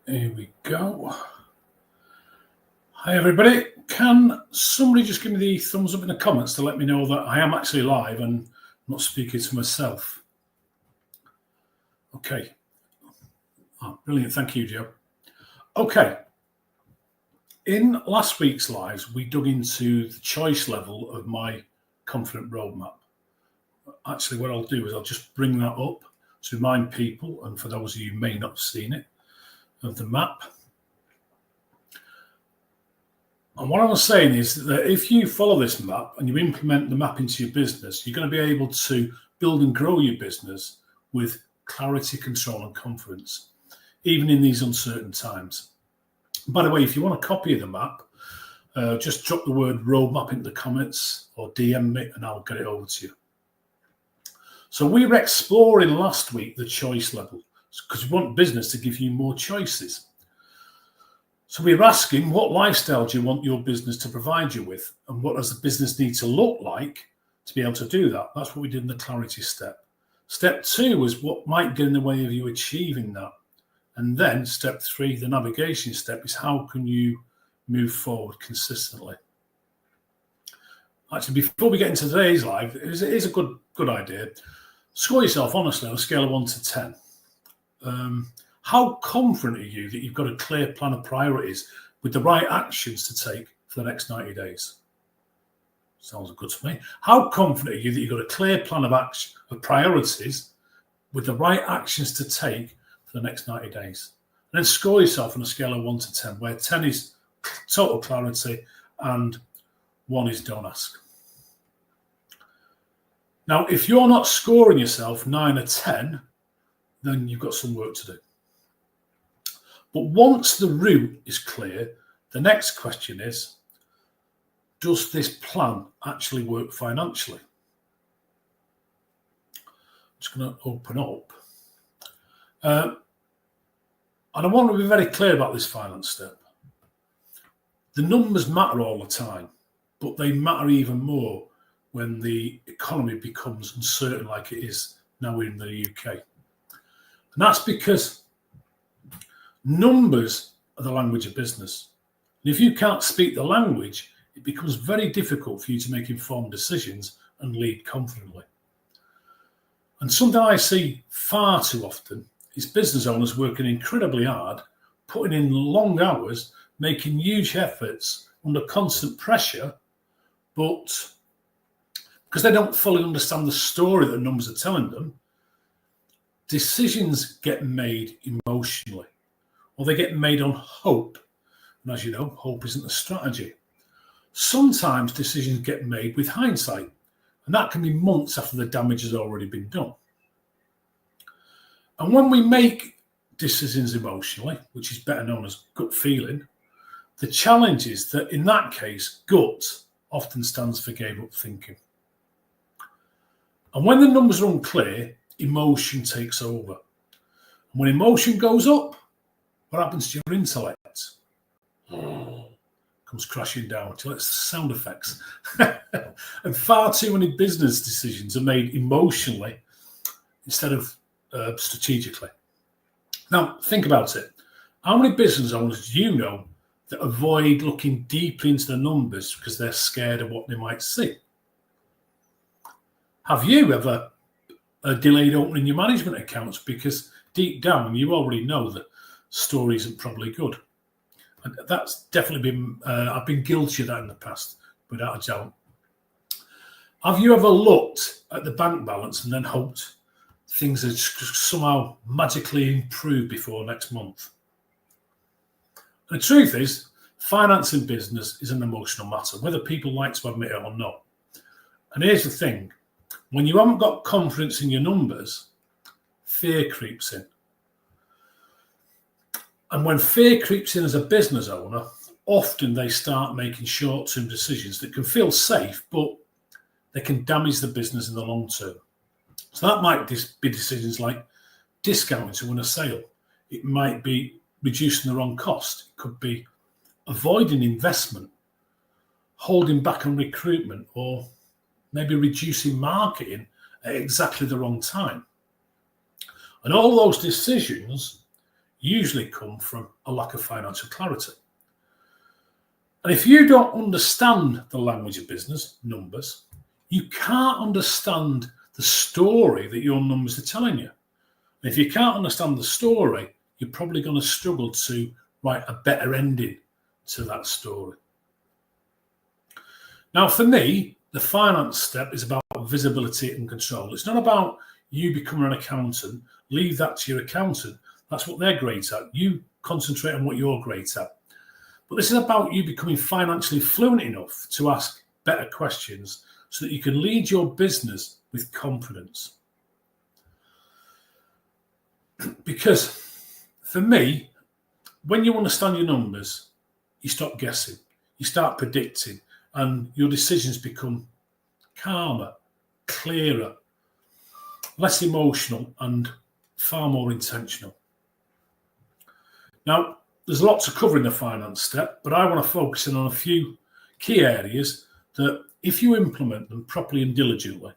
Here we go. Hi, everybody. Can somebody just give me the thumbs up in the comments to let me know that I am actually live and not speaking to myself? Okay. Oh, brilliant. Thank you, Joe. Okay. In last week's lives, we dug into the choice level of my confident roadmap. Actually, what I'll do is I'll just bring that up to remind people, and for those of you who may not have seen it, of the map. And what I was saying is that if you follow this map and you implement the map into your business, you're going to be able to build and grow your business with clarity, control, and confidence, even in these uncertain times. By the way, if you want a copy of the map, just drop the word roadmap into the comments or DM me and I'll get it over to you. So we were exploring last week the choice level because we want business to give you more choices. So we were asking, what lifestyle do you want your business to provide you with? And what does the business need to look like to be able to do that? That's what we did in the clarity step. Step 2 was what might get in the way of you achieving that. And then step 3, the navigation step, is how can you move forward consistently? Actually, before we get into today's live, it is a good idea. Score yourself honestly on a scale of 1 to 10. How confident are you that you've got a clear plan of priorities with the right actions to take for the next 90 days? Sounds good to me. How confident are you that you've got a clear plan of priorities with the right actions to take for the next 90 days? And then score yourself on a scale of 1 to 10, where 10 is total clarity and 1 is don't ask. Now, if you're not scoring yourself 9 or 10, then you've got some work to do. But once the route is clear, the next question is, does this plan actually work financially? I'm just going to open up. And I want to be very clear about this finance step. The numbers matter all the time, but they matter even more when the economy becomes uncertain like it is now in the UK. And that's because numbers are the language of business. And if you can't speak the language, it becomes very difficult for you to make informed decisions and lead confidently. And something I see far too often is business owners working incredibly hard, putting in long hours, making huge efforts under constant pressure, but because they don't fully understand the story that the numbers are telling them, decisions get made emotionally, or they get made on hope. And as you know, hope isn't a strategy. Sometimes decisions get made with hindsight, and that can be months after the damage has already been done. And when we make decisions emotionally, which is better known as gut feeling, the challenge is that in that case, gut often stands for gave up thinking. And when the numbers are unclear, emotion takes over. And when emotion goes up, what happens to your intellect? Comes crashing down till it's sound effects. And far too many business decisions are made emotionally instead of strategically. Now, think about it. How many business owners do you know that avoid looking deeply into the numbers because they're scared of what they might see? Have you ever delayed opening your management accounts because deep down you already know that story isn't probably good? And that's definitely been, I've been guilty of that in the past, without a doubt. Have you ever looked at the bank balance and then hoped things had somehow magically improved before next month? And the truth is, finance in business is an emotional matter, whether people like to admit it or not. And here's the thing. When you haven't got confidence in your numbers, fear creeps in. And when fear creeps in as a business owner, often they start making short-term decisions that can feel safe, but they can damage the business in the long term. So that might be decisions like discounting to win a sale. It might be reducing the wrong cost. It could be avoiding investment, holding back on recruitment, or maybe reducing marketing at exactly the wrong time. And all those decisions, usually come from a lack of financial clarity. And if you don't understand the language of business, numbers, you can't understand the story that your numbers are telling you. And if you can't understand the story, you're probably going to struggle to write a better ending to that story. Now, for me, the finance step is about visibility and control. It's not about you becoming an accountant. Leave that to your accountant. That's what they're great at. You concentrate on what you're great at. But this is about you becoming financially fluent enough to ask better questions so that you can lead your business with confidence. Because for me, when you understand your numbers, you stop guessing, you start predicting, and your decisions become calmer, clearer, less emotional, and far more intentional. Now, there's a lot to cover in the finance step, but I want to focus in on a few key areas that, if you implement them properly and diligently,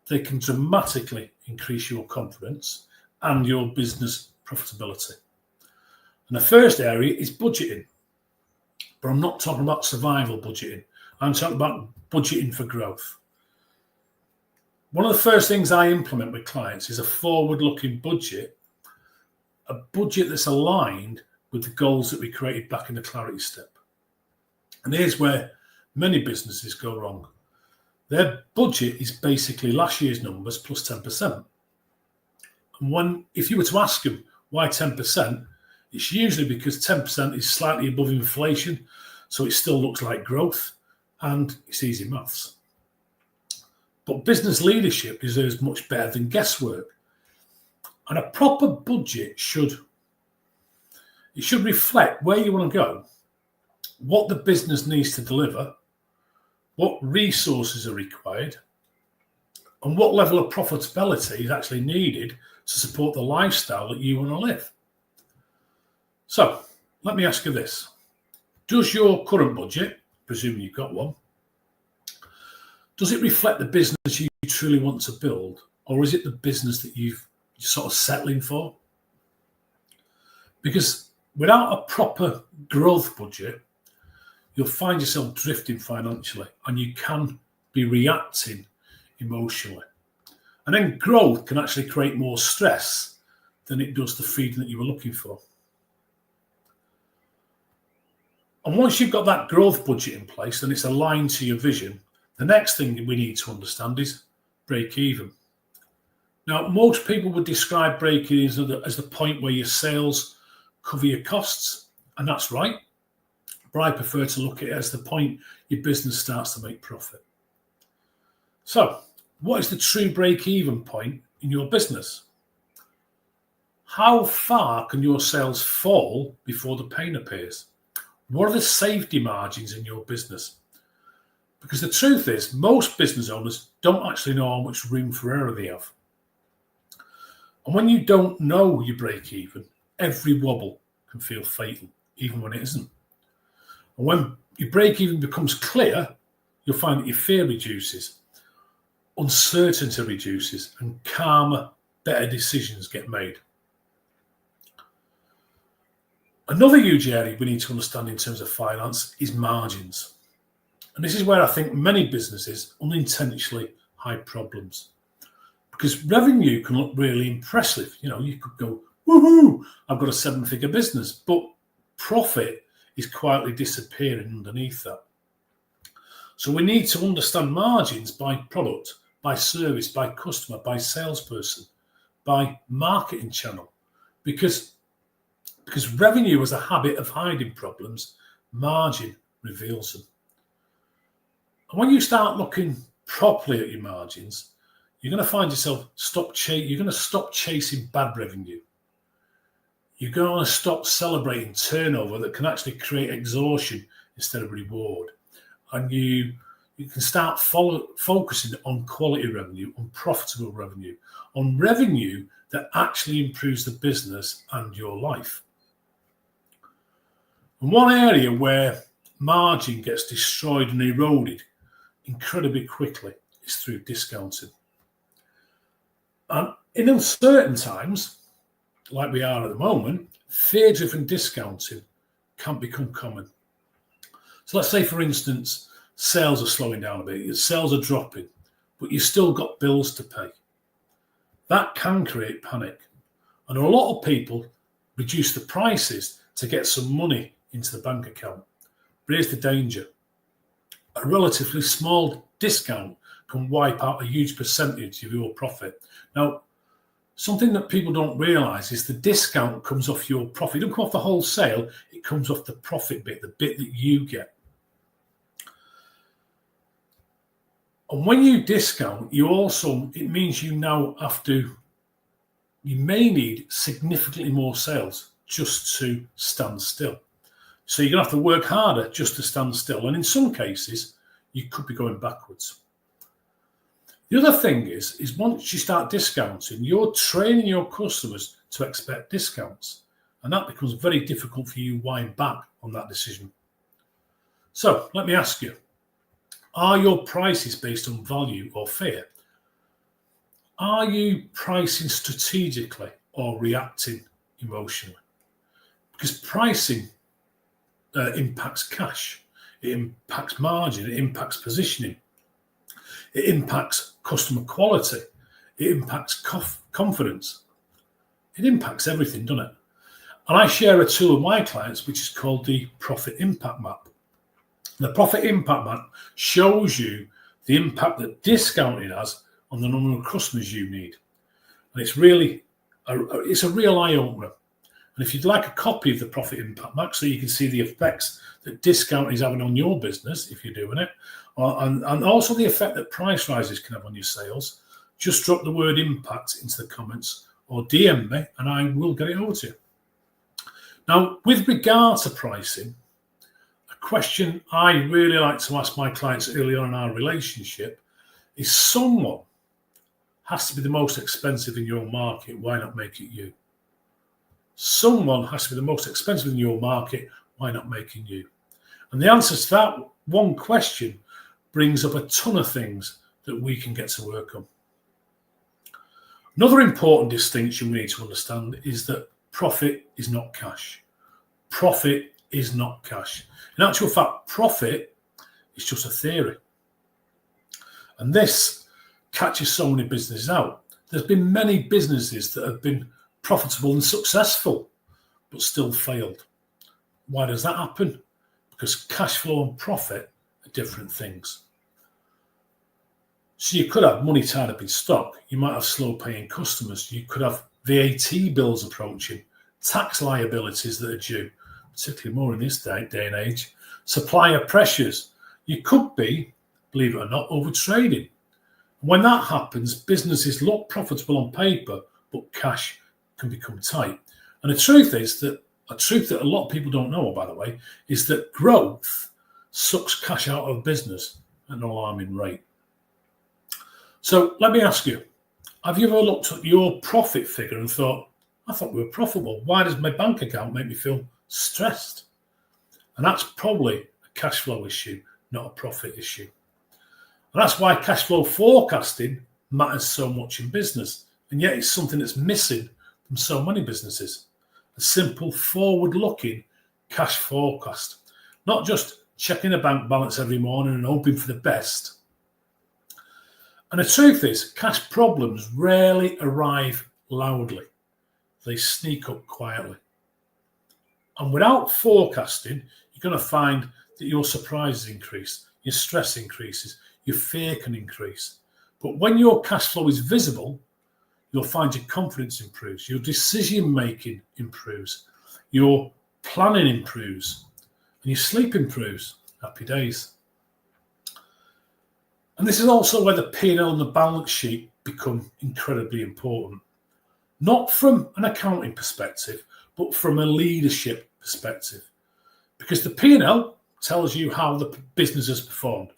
they can dramatically increase your confidence and your business profitability. And the first area is budgeting. But I'm not talking about survival budgeting. I'm talking about budgeting for growth. One of the first things I implement with clients is a forward-looking budget, a budget that's aligned with the goals that we created back in the clarity step. And here's where many businesses go wrong. Their budget is basically last year's numbers plus 10%. And if you were to ask them why 10%, it's usually because 10% is slightly above inflation, so it still looks like growth, and it's easy maths. But business leadership deserves much better than guesswork. And a proper budget should reflect where you want to go, what the business needs to deliver, what resources are required, and what level of profitability is actually needed to support the lifestyle that you want to live. So, let me ask you this. Does your current budget, presuming you've got one, does it reflect the business you truly want to build, or is it the business that you're sort of settling for? Because without a proper growth budget, you'll find yourself drifting financially, and you can be reacting emotionally. And then growth can actually create more stress than it does the freedom that you were looking for. And once you've got that growth budget in place and it's aligned to your vision, the next thing we need to understand is break even. Now, most people would describe break even as the point where your sales cover your costs, and that's right. But I prefer to look at it as the point your business starts to make profit. So, what is the true break-even point in your business? How far can your sales fall before the pain appears? What are the safety margins in your business? Because the truth is, most business owners don't actually know how much room for error they have. And when you don't know your break-even, every wobble can feel fatal, even when it isn't. And when your break-even becomes clear, you'll find that your fear reduces, uncertainty reduces, and calmer, better decisions get made. Another huge area we need to understand in terms of finance is margins. And this is where I think many businesses unintentionally hide problems. Because revenue can look really impressive. You know, you could go, woohoo, I've got a 7-figure business, but profit is quietly disappearing underneath that. So we need to understand margins by product, by service, by customer, by salesperson, by marketing channel. Because revenue has a habit of hiding problems, margin reveals them. And when you start looking properly at your margins, you're going to find yourself you're going to stop chasing bad revenue. You're going to stop celebrating turnover that can actually create exhaustion instead of reward. And you can start focusing on quality revenue, on profitable revenue, on revenue that actually improves the business and your life. And one area where margin gets destroyed and eroded incredibly quickly is through discounting. And in uncertain times, like we are at the moment, fear-driven discounting can become common. So let's say, for instance, sales are slowing down a bit, your sales are dropping, but you've still got bills to pay. That can create panic. And a lot of people reduce the prices to get some money into the bank account. But here's the danger. A relatively small discount can wipe out a huge percentage of your profit. Now, something that people don't realise is the discount comes off your profit. It doesn't come off the whole sale, it comes off the profit bit, the bit that you get. And when you discount, it means you now you may need significantly more sales just to stand still. So you're going to have to work harder just to stand still. And in some cases, you could be going backwards. The other thing is once you start discounting, you're training your customers to expect discounts. And that becomes very difficult for you to wind back on that decision. So let me ask you, are your prices based on value or fear? Are you pricing strategically or reacting emotionally? Because pricing impacts cash, it impacts margin, it impacts positioning, it impacts customer quality, it impacts confidence. It impacts everything, doesn't it? And I share a tool with my clients which is called the Profit Impact Map. The Profit Impact Map shows you the impact that discounting has on the number of customers you need. And it's really it's a real eye-opener. And if you'd like a copy of the Profit Impact Map so you can see the effects that discounting is having on your business if you're doing it, and also the effect that price rises can have on your sales, just drop the word impact into the comments or DM me and I will get it over to you. Now, with regard to pricing, a question I really like to ask my clients early on in our relationship is, someone has to be the most expensive in your market, why not make it you? Someone has to be the most expensive in your market, why not making you? And the answer to that one question brings up a ton of things that we can get to work on. Another important distinction we need to understand is that profit is not cash. Profit is not cash. In actual fact, profit is just a theory. And this catches so many businesses out. There's been many businesses that have been profitable and successful, but still failed. Why does that happen? Because cash flow and profit are different things. So you could have money tied up in stock. You might have slow paying customers. You could have VAT bills approaching, tax liabilities that are due, particularly more in this day and age, supplier pressures. You could be, believe it or not, overtrading. When that happens, businesses look profitable on paper, but cash can become tight. And the truth is that a truth that a lot of people don't know, by the way, is that growth sucks cash out of business at an alarming rate. So let me ask you, have you ever looked at your profit figure and thought, I thought we were profitable. Why does my bank account make me feel stressed? And that's probably a cash flow issue, not a profit issue. And that's why cash flow forecasting matters so much in business. And yet it's something that's missing from so many businesses. A simple forward-looking cash forecast. Not just checking a bank balance every morning and hoping for the best. And the truth is, cash problems rarely arrive loudly. They sneak up quietly. And without forecasting, you're going to find that your surprises increase, your stress increases, your fear can increase. But when your cash flow is visible, you'll find your confidence improves, your decision making improves, your planning improves, and your sleep improves. Happy days. And this is also where the P&L and the balance sheet become incredibly important. Not from an accounting perspective, but from a leadership perspective. Because the P&L tells you how the business has performed,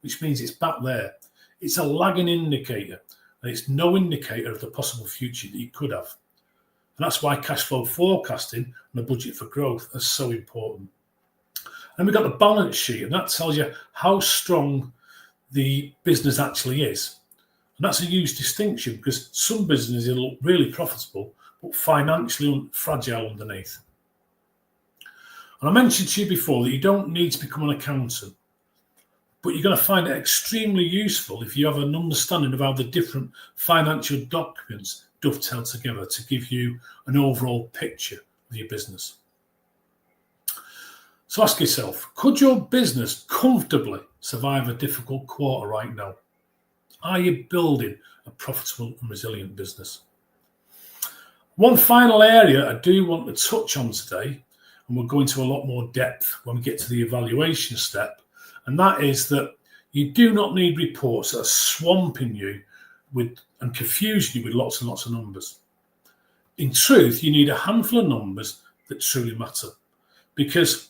which means it's back there. It's a lagging indicator, and it's no indicator of the possible future that you could have. And that's why cash flow forecasting and the budget for growth are so important. And we've got the balance sheet, and that tells you how strong the business actually is. And that's a huge distinction, because some businesses look really profitable, but financially fragile underneath. And I mentioned to you before that you don't need to become an accountant, but you're going to find it extremely useful if you have an understanding of how the different financial documents dovetail together to give you an overall picture of your business. So ask yourself, could your business comfortably survive a difficult quarter right now? Are you building a profitable and resilient business? One final area I do want to touch on today, and we'll go into a lot more depth when we get to the evaluation step, and that is that you do not need reports that are swamping you with and confusing you with lots and lots of numbers. In truth, you need a handful of numbers that truly matter, because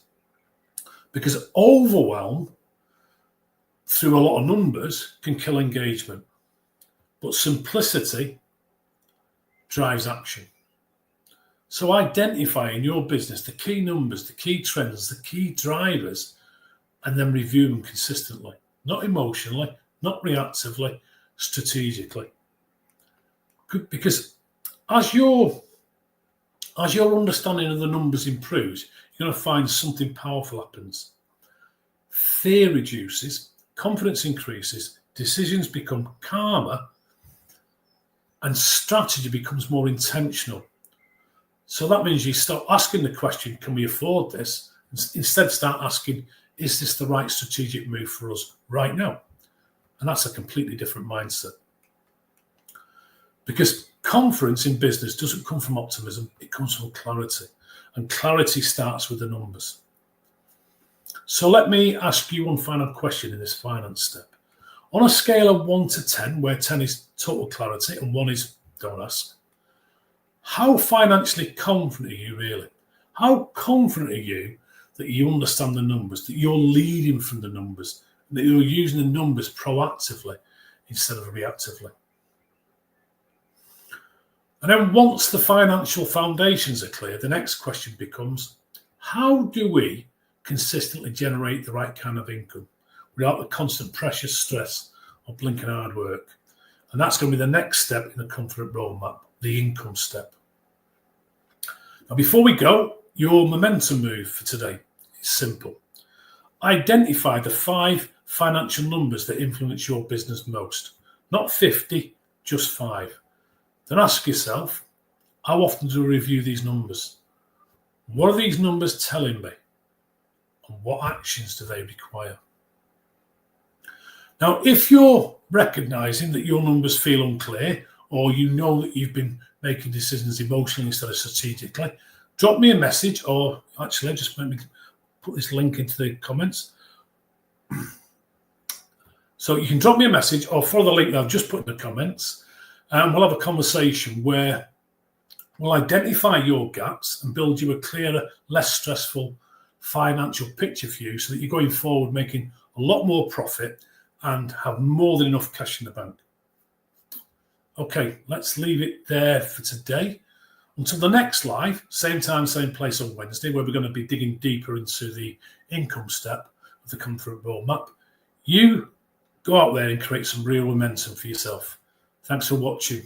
overwhelm through a lot of numbers can kill engagement, but simplicity drives action. So identify in your business the key numbers, the key trends, the key drivers, and then review them consistently, not emotionally, not reactively, strategically. Because as your understanding of the numbers improves, you're going to find something powerful happens. Fear reduces, confidence increases, decisions become calmer, and strategy becomes more intentional. So that means you stop asking the question, can we afford this? Instead, start asking, is this the right strategic move for us right now? And that's a completely different mindset. Because confidence in business doesn't come from optimism, it comes from clarity. And clarity starts with the numbers. So let me ask you one final question in this finance step. On a scale of 1 to 10, where 10 is total clarity and 1 is don't ask, how financially confident are you really? How confident are you that you understand the numbers, that you're leading from the numbers, and that you're using the numbers proactively instead of reactively? And then once the financial foundations are clear, the next question becomes, how do we consistently generate the right kind of income without the constant pressure, stress, or blinking hard work? And that's going to be the next step in the confident roadmap, the income step. Now, before we go, your momentum move for today is simple. Identify the 5 financial numbers that influence your business most. Not 50, just 5. Then ask yourself, how often do I review these numbers? What are these numbers telling me? And what actions do they require? Now, if you're recognizing that your numbers feel unclear, or you know that you've been making decisions emotionally instead of strategically, drop me a message, or actually just let me put this link into the comments. So you can drop me a message or follow the link that I've just put in the comments, and we'll have a conversation where we'll identify your gaps and build you a clearer, less stressful financial picture for you so that you're going forward making a lot more profit and have more than enough cash in the bank. Okay, let's leave it there for today. Until the next live, same time, same place on Wednesday, where we're going to be digging deeper into the income step of the Confident Roadmap. You go out there and create some real momentum for yourself. Thanks for watching.